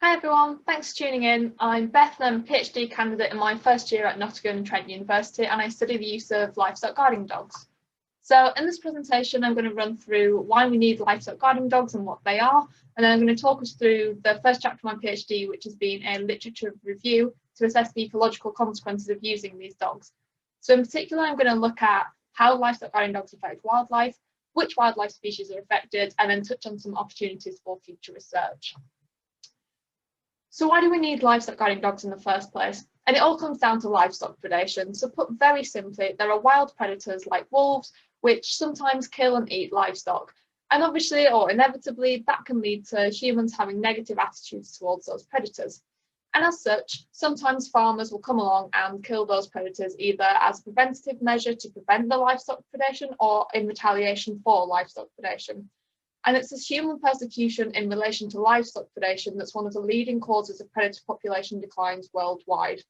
Hi everyone, thanks for tuning in. I'm Beth and I'm a PhD candidate in my first year at Nottingham-Trent University, and I study the use of livestock guarding dogs. So in this presentation, I'm going to run through why we need livestock guarding dogs and what they are, and then I'm going to talk us through the first chapter of my PhD, which has been a literature review to assess the ecological consequences of using these dogs. So in particular, I'm going to look at how livestock guarding dogs affect wildlife, which wildlife species are affected, and then touch on some opportunities for future research. So why do we need livestock guarding dogs in the first place? And it all comes down to livestock predation. So put very simply, there are wild predators like wolves, which sometimes kill and eat livestock. And obviously, or inevitably, that can lead to humans having negative attitudes towards those predators. And as such, sometimes farmers will come along and kill those predators either as a preventative measure to prevent the livestock predation or in retaliation for livestock predation. And it's this human persecution in relation to livestock predation that's one of the leading causes of predator population declines worldwide.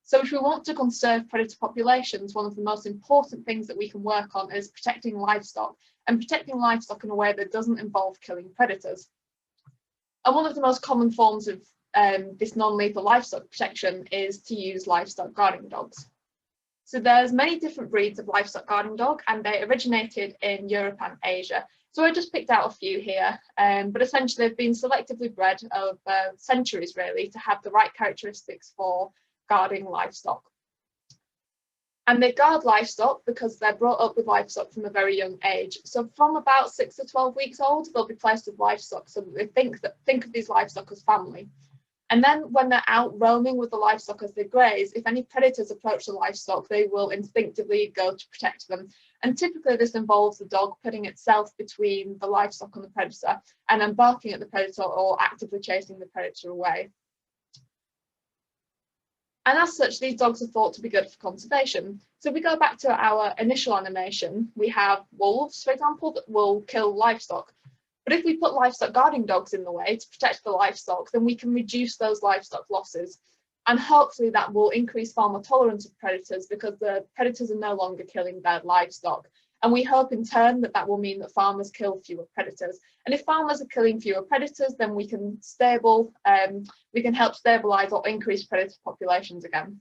So if we want to conserve predator populations, one of the most important things that we can work on is protecting livestock, and protecting livestock in a way that doesn't involve killing predators. And one of the most common forms of this non-lethal livestock protection is to use livestock guarding dogs. So there's many different breeds of livestock guarding dog, and they originated in Europe and Asia. So I just picked out a few here, but essentially they've been selectively bred over centuries really to have the right characteristics for guarding livestock. And they guard livestock because they're brought up with livestock from a very young age. So from about 6 to 12 weeks old, they'll be placed with livestock, so they think of these livestock as family. And then when they're out roaming with the livestock as they graze, if any predators approach the livestock, they will instinctively go to protect them. And typically this involves the dog putting itself between the livestock and the predator and then barking at the predator or actively chasing the predator away. And as such, these dogs are thought to be good for conservation. So if we go back to our initial animation, we have wolves, for example, that will kill livestock. But if we put livestock guarding dogs in the way to protect the livestock, then we can reduce those livestock losses. And hopefully that will increase farmer tolerance of predators because the predators are no longer killing their livestock. And we hope in turn that that will mean that farmers kill fewer predators. And if farmers are killing fewer predators, then we can help stabilize or increase predator populations again.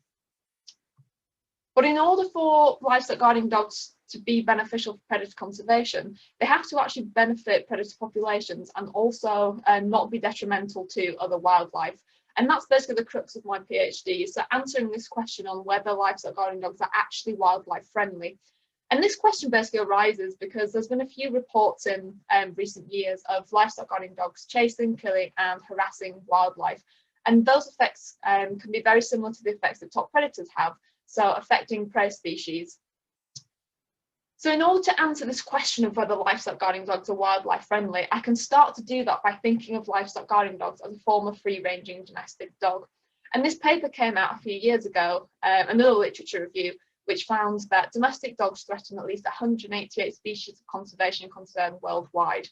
But in order for livestock guarding dogs to be beneficial for predator conservation, they have to actually benefit predator populations and also not be detrimental to other wildlife. And that's basically the crux of my PhD, so answering this question on whether livestock guarding dogs are actually wildlife friendly. And this question basically arises because there's been a few reports in recent years of livestock guarding dogs chasing, killing and harassing wildlife. And those effects can be very similar to the effects that top predators have, so affecting prey species. So in order to answer this question of whether livestock guarding dogs are wildlife friendly, I can start to do that by thinking of livestock guarding dogs as a form of free-ranging domestic dog. And this paper came out a few years ago, another literature review, which found that domestic dogs threaten at least 188 species of conservation concern worldwide.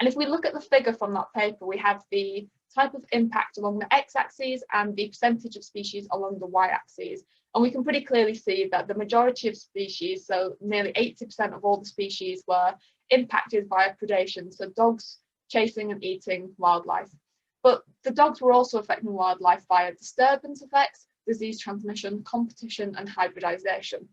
And if we look at the figure from that paper, we have the type of impact along the x-axis and the percentage of species along the y-axis. And we can pretty clearly see that the majority of species, so nearly 80% of all the species, were impacted by predation, so dogs chasing and eating wildlife. But the dogs were also affecting wildlife via disturbance effects, disease transmission, competition and hybridization.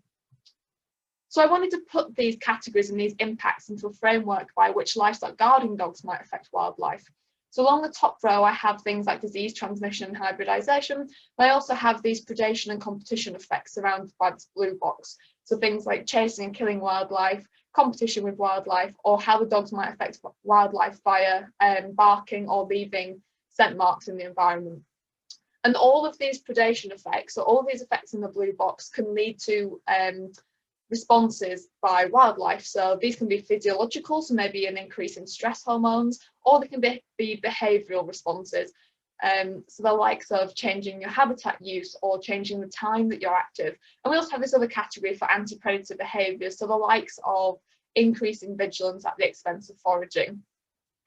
So I wanted to put these categories and these impacts into a framework by which livestock guarding dogs might affect wildlife. So along the top row, I have things like disease transmission and hybridization, but I also have these predation and competition effects surrounded by this blue box. So things like chasing and killing wildlife, competition with wildlife, or how the dogs might affect wildlife via barking or leaving scent marks in the environment. And all of these predation effects, so all of these effects in the blue box, can lead to responses by wildlife. So these can be physiological, so maybe an increase in stress hormones, or they can be behavioural responses. So the likes of changing your habitat use or changing the time that you're active. And we also have this other category for anti-predator behaviour, so the likes of increasing vigilance at the expense of foraging.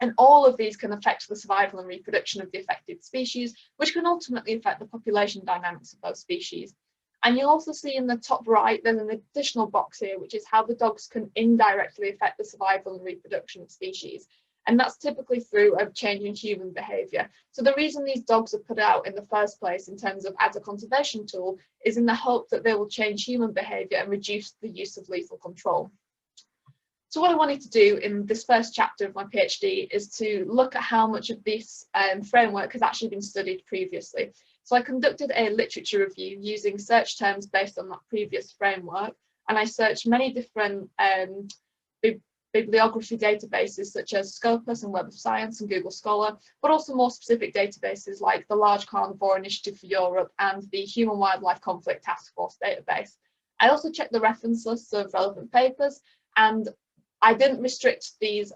And all of these can affect the survival and reproduction of the affected species, which can ultimately affect the population dynamics of those species. And you'll also see in the top right, there's an additional box here, which is how the dogs can indirectly affect the survival and reproduction of species. and that's typically through a change in human behaviour. So the reason these dogs are put out in the first place in terms of as a conservation tool is in the hope that they will change human behaviour and reduce the use of lethal control. So what I wanted to do in this first chapter of my PhD is to look at how much of this framework has actually been studied previously. So I conducted a literature review using search terms based on that previous framework, and I searched many different bibliography databases such as Scopus and Web of Science and Google Scholar, but also more specific databases like the Large Carnivore Initiative for Europe and the Human Wildlife Conflict Task Force database. I also checked the reference lists of relevant papers, and I didn't restrict these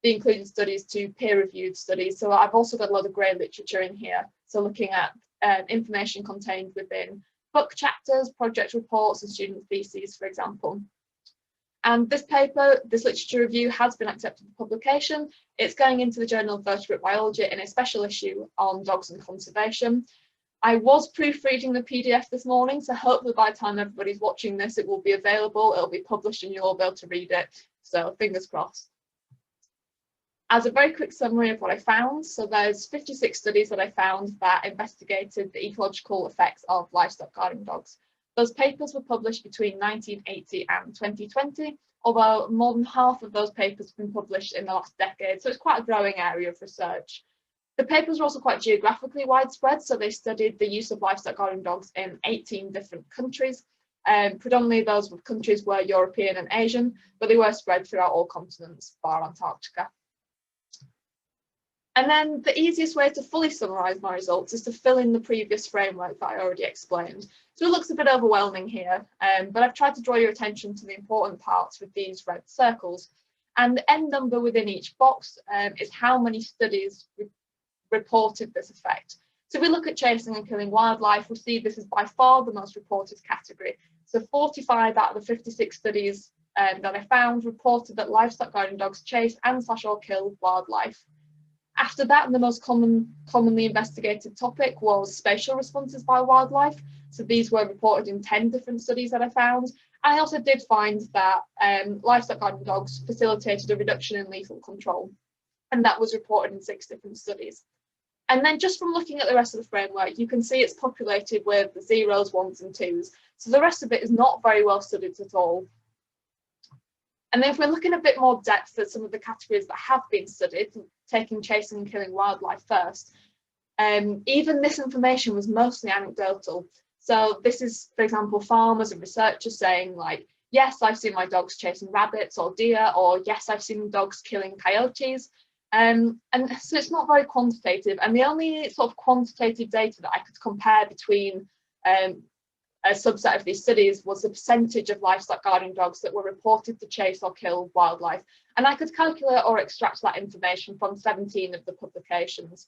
the included studies to peer-reviewed studies, so I've also got a lot of grey literature in here, so looking at information contained within book chapters, project reports and student theses, for example. And this paper, this literature review, has been accepted for publication. It's going into the Journal of Vertebrate Biology in a special issue on dogs and conservation. I was proofreading the PDF this morning, so hopefully by the time everybody's watching this, it will be available, it'll be published and you'll all be able to read it. So fingers crossed. As a very quick summary of what I found, so there's 56 studies that I found that investigated the ecological effects of livestock guarding dogs. Those papers were published between 1980 and 2020, although more than half of those papers have been published in the last decade, so it's quite a growing area of research. The papers were also quite geographically widespread, so they studied the use of livestock guarding dogs in 18 different countries. Predominantly those were countries were European and Asian, but they were spread throughout all continents, bar Antarctica. And then the easiest way to fully summarise my results is to fill in the previous framework that I already explained. So it looks a bit overwhelming here, but I've tried to draw your attention to the important parts with these red circles. And the end number within each box is how many studies reported this effect. So if we look at chasing and killing wildlife, we see this is by far the most reported category. So 45 out of the 56 studies that I found reported that livestock guarding dogs chase and/or kill wildlife. After that, the most commonly investigated topic was spatial responses by wildlife. So these were reported in 10 different studies that I found. I also did find that livestock guarding dogs facilitated a reduction in lethal control, and that was reported in 6 different studies. And then just from looking at the rest of the framework, you can see it's populated with the 0s, 1s and 2s. So the rest of it is not very well studied at all. And then if we're looking a bit more depth at some of the categories that have been studied, taking chasing and killing wildlife first, even this information was mostly anecdotal. So this is, for example, farmers and researchers saying like, yes, I've seen my dogs chasing rabbits or deer, or yes, I've seen dogs killing coyotes. And so it's not very quantitative. And the only sort of quantitative data that I could compare between a subset of these studies was the percentage of livestock guarding dogs that were reported to chase or kill wildlife. And I could calculate or extract that information from 17 of the publications.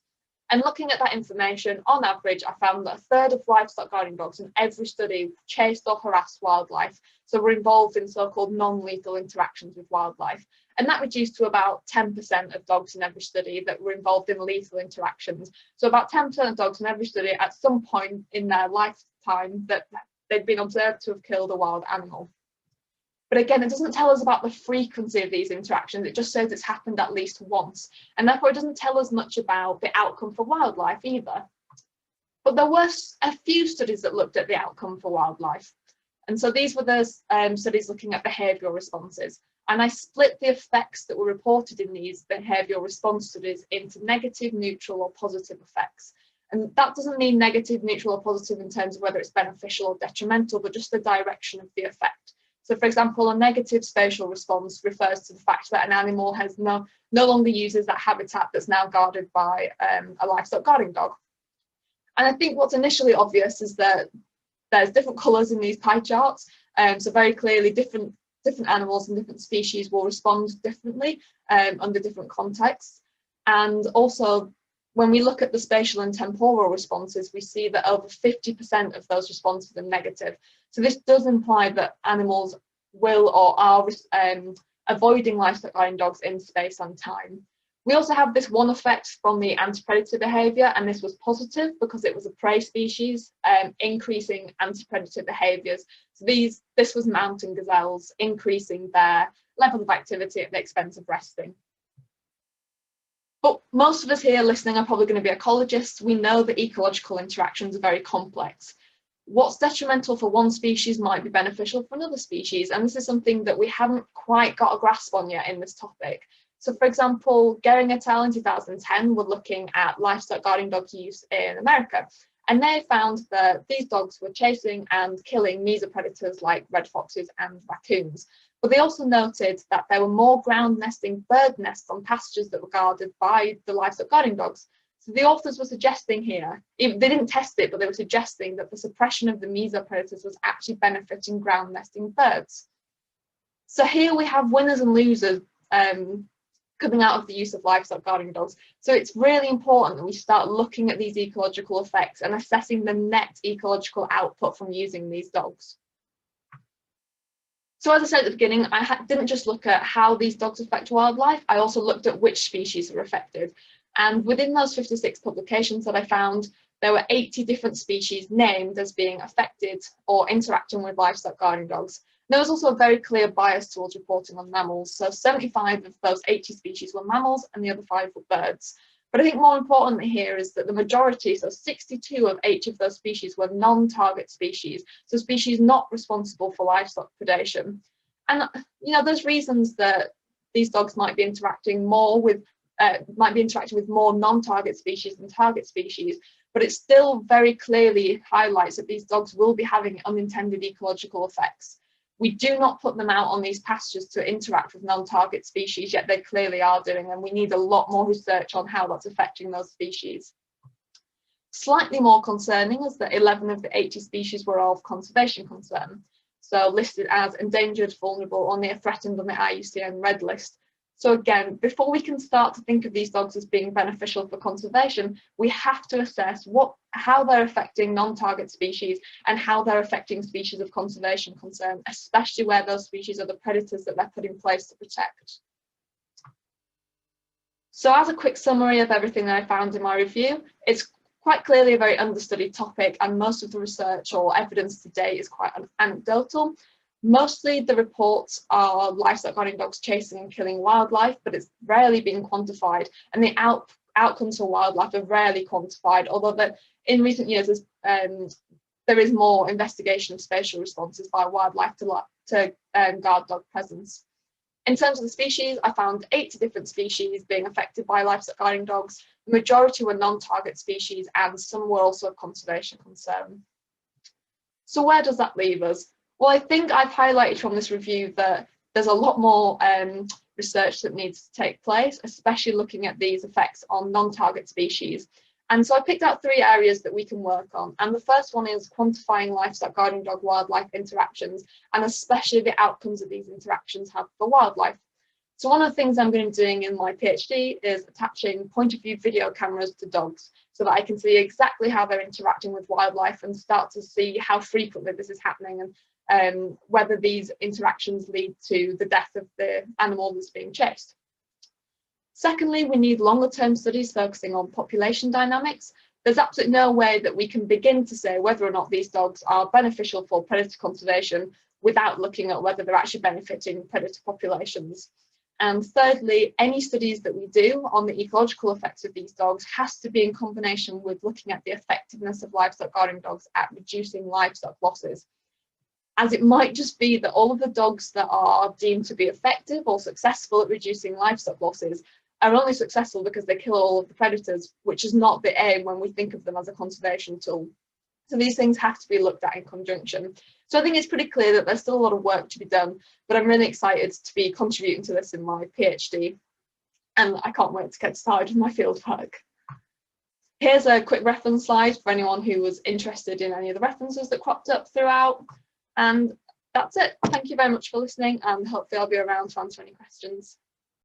And looking at that information, on average, I found that a third of livestock guarding dogs in every study chased or harassed wildlife, so were involved in so-called non-lethal interactions with wildlife. And that reduced to about 10% of dogs in every study that were involved in lethal interactions. So about 10% of dogs in every study at some point in their lifetime that they'd been observed to have killed a wild animal. But again, it doesn't tell us about the frequency of these interactions, it just says it's happened at least once. And therefore it doesn't tell us much about the outcome for wildlife either. But there were a few studies that looked at the outcome for wildlife. And so these were the studies looking at behavioural responses. And I split the effects that were reported in these behavioural response studies into negative, neutral or positive effects. And that doesn't mean negative, neutral or positive in terms of whether it's beneficial or detrimental, but just the direction of the effect. So for example, a negative spatial response refers to the fact that an animal has no longer uses that habitat that's now guarded by a livestock guarding dog. And I think what's initially obvious is that there's different colours in these pie charts. So very clearly different animals and different species will respond differently under different contexts. And also, when we look at the spatial and temporal responses, we see that over 50% of those responses are negative. So this does imply that animals will or are avoiding livestock guarding dogs in space and time. We also have this one effect from the anti-predator behaviour, and this was positive because it was a prey species, increasing anti-predator behaviours. So this was mountain gazelles increasing their level of activity at the expense of resting. But most of us here listening are probably going to be ecologists. We know that ecological interactions are very complex. What's detrimental for one species might be beneficial for another species, and this is something that we haven't quite got a grasp on yet in this topic. So, for example, Gehring et al. In 2010 were looking at livestock guarding dog use in America, and they found that these dogs were chasing and killing mesopredators like red foxes and raccoons. But they also noted that there were more ground nesting bird nests on pastures that were guarded by the livestock guarding dogs. So the authors were suggesting here, they didn't test it, but they were suggesting that the suppression of the mesopredators was actually benefiting ground nesting birds. So here we have winners and losers coming out of the use of livestock guarding dogs. So it's really important that we start looking at these ecological effects and assessing the net ecological output from using these dogs. So as I said at the beginning, I didn't just look at how these dogs affect wildlife, I also looked at which species are affected. And within those 56 publications that I found, there were 80 different species named as being affected or interacting with livestock guarding dogs. There was also a very clear bias towards reporting on mammals. So 75 of those 80 species were mammals and the other 5 were birds. But I think more importantly here is that the majority, so 62 of each of those species, were non-target species, so species not responsible for livestock predation. And there's reasons that these dogs might be interacting more with more non-target species than target species, but it still very clearly highlights that these dogs will be having unintended ecological effects. We do not put them out on these pastures to interact with non-target species, yet they clearly are doing, and we need a lot more research on how that's affecting those species. Slightly more concerning is that 11 of the 80 species were of conservation concern, so listed as endangered, vulnerable, or near threatened on the IUCN Red List. So again, before we can start to think of these dogs as being beneficial for conservation, we have to assess how they're affecting non-target species and how they're affecting species of conservation concern, especially where those species are the predators that they're put in place to protect. So as a quick summary of everything that I found in my review, it's quite clearly a very understudied topic, and most of the research or evidence to date is quite anecdotal. Mostly the reports are livestock guarding dogs chasing and killing wildlife, but it's rarely been quantified, and the outcomes for wildlife are rarely quantified, although that in recent years there is more investigation of spatial responses by wildlife to guard dog presence. In terms of the species, I found 80 different species being affected by livestock guarding dogs. The majority were non-target species, and some were also of conservation concern. So where does that leave us? Well, I think I've highlighted from this review that there's a lot more research that needs to take place, especially looking at these effects on non-target species. And so I picked out 3 areas that we can work on. And the first one is quantifying livestock guarding dog wildlife interactions, and especially the outcomes that these interactions have for wildlife. So one of the things I'm going to be doing in my PhD is attaching point of view video cameras to dogs so that I can see exactly how they're interacting with wildlife and start to see how frequently this is happening and whether these interactions lead to the death of the animal that's being chased. Secondly, we need longer term studies focusing on population dynamics. There's absolutely no way that we can begin to say whether or not these dogs are beneficial for predator conservation without looking at whether they're actually benefiting predator populations. And thirdly, any studies that we do on the ecological effects of these dogs has to be in combination with looking at the effectiveness of livestock guarding dogs at reducing livestock losses. As it might just be that all of the dogs that are deemed to be effective or successful at reducing livestock losses are only successful because they kill all of the predators, which is not the aim when we think of them as a conservation tool. So these things have to be looked at in conjunction. So I think it's pretty clear that there's still a lot of work to be done, but I'm really excited to be contributing to this in my PhD, and I can't wait to get started with my fieldwork. Here's a quick reference slide for anyone who was interested in any of the references that cropped up throughout. And that's it. Thank you very much for listening, and hopefully I'll be around to answer any questions.